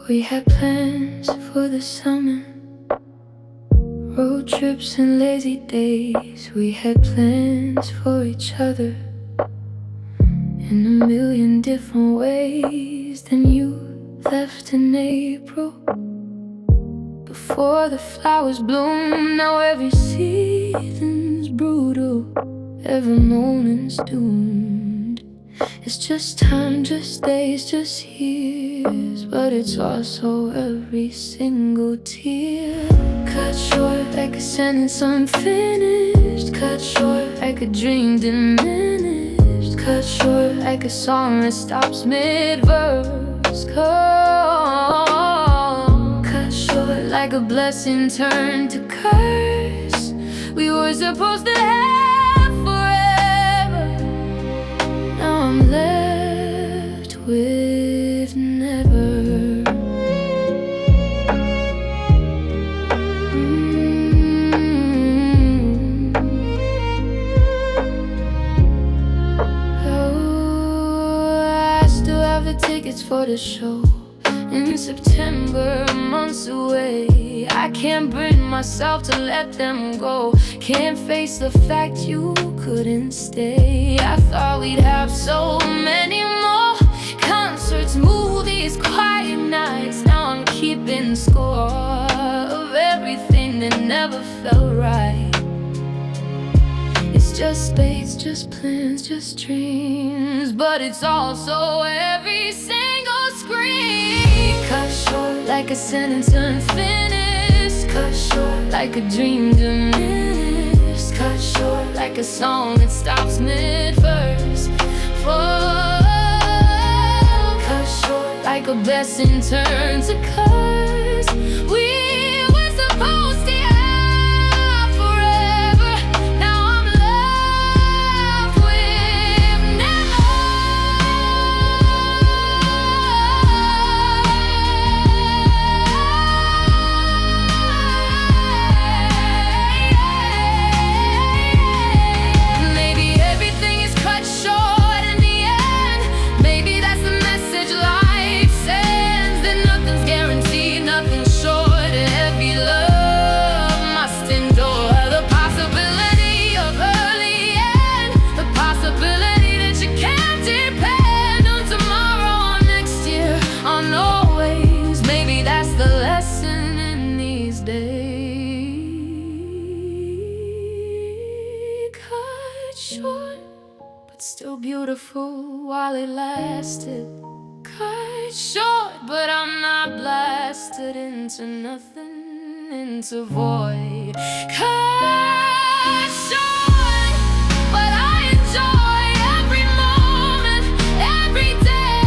We had plans for the summer, road trips and lazy days. We had plans for each other in a million different ways. Then you left in April, before the flowers bloom. Now every season's brutal, every moment's doomed. It's just time, just days, just years, but it's also every single tear. Cut short like a sentence unfinished, cut short like a dream diminished, cut short like a song that stops mid-verse. Cut short like a blessing turned to curse. We were supposed to have forever, now I'm left with never. Tickets for the show in September, months away. I can't bring myself to let them go. Can't face the fact you couldn't stay. I thought we'd have so many more concerts, movies, quiet nights. Now I'm keeping score of everything that never felt right. It's just space, just plans, just dreams, but it's also every single scream. Cut short like a sentence unfinished, cut short like a dream diminished, cut short like a song that stops mid-verse. Cut short like a blessing turned to curse. We were supposed to have forever, now I'm left with never. Maybe everything is cut short in the end. Maybe that's the message life sends, that nothing's guaranteed, nothing's sure. Every love must endure the possibility of early end, the possibility that you can't depend on tomorrow, on next year, on always. Maybe that's the lesson in these days. Cut short, but still beautiful while it lasted. Cut short, but I'm not blasted into nothing, into void. Cut short, but I enjoy every moment, every day.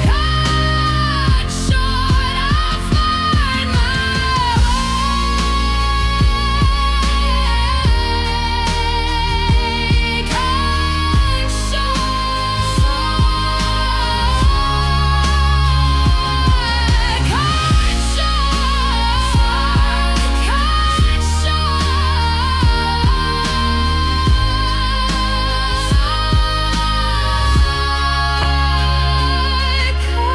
Cut short, I'll find my way.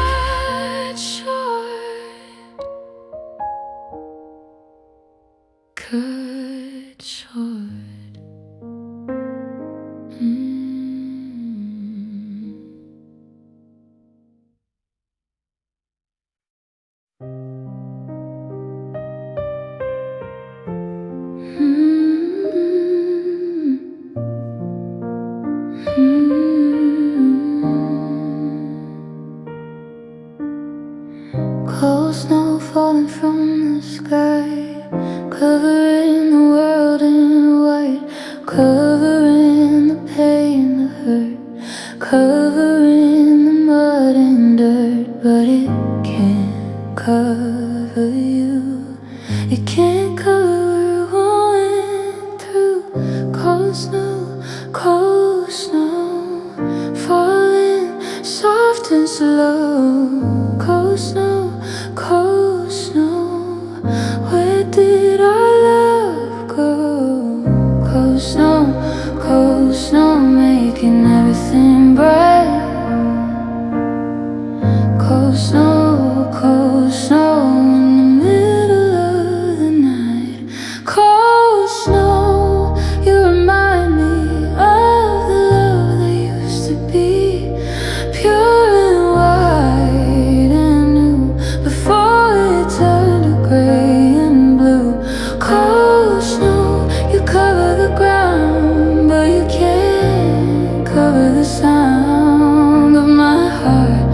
Cut short, cut short. Cold snow falling from the sky, covering the world in white, covering the pain, the hurt, covering the mud and dirt. But it can't cover you, it can't cover what we went through. Cold snow, falling soft and slow. Cold snow, where did our love go? Cold snow, making everything bright. sound of my heart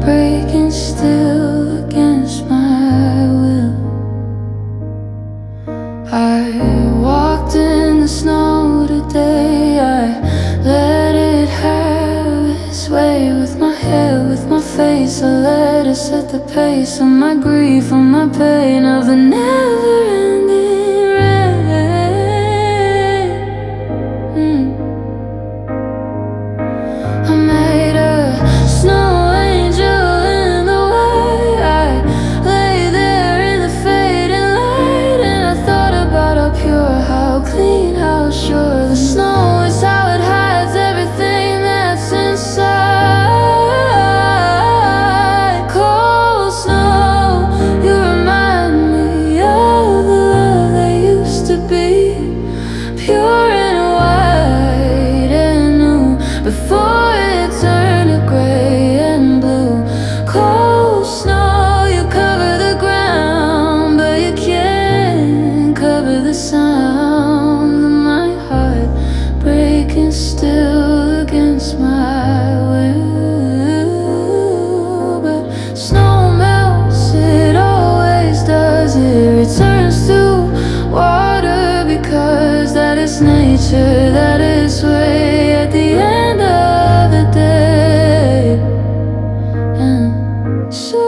breaking still against my will. I walked in the snow today, I let it have its way with my hair, with my face. I let it set the pace of my grief, of my pain, of the never-ending rain. I made a snow angel in the white. I lay there in the fading light, and I thought about how pure, how clean, how sure the snow is, how it hides everything that's inside. Cold snow, you remind me of the love that used to be pure and white and new, before it turned to gray and blue. Cold snow, you cover the ground, but you can't cover the sound of my heart breaking still against my will. But snow melts, it always does. It returns to water because that is nature, that is way at the end of the day. And so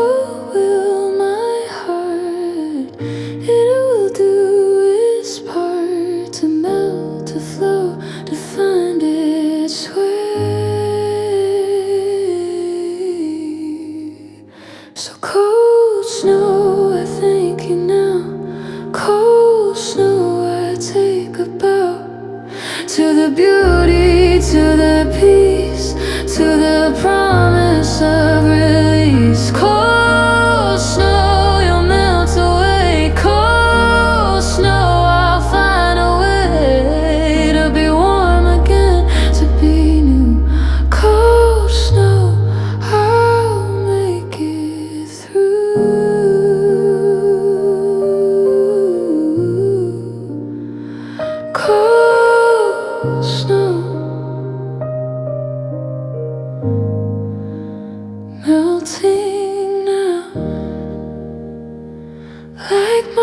will my heart, it will do its part to melt, to flow, to find its way. So cold snow, I thank you now. Cold snow, I take a bow to the beauty, to the peace, to the promise of release. Cold snow, you'll melt away. Cold snow, I'll find a way to be warm again, to be new. Cold snow, I'll make it through. Cold snow, melting now, like my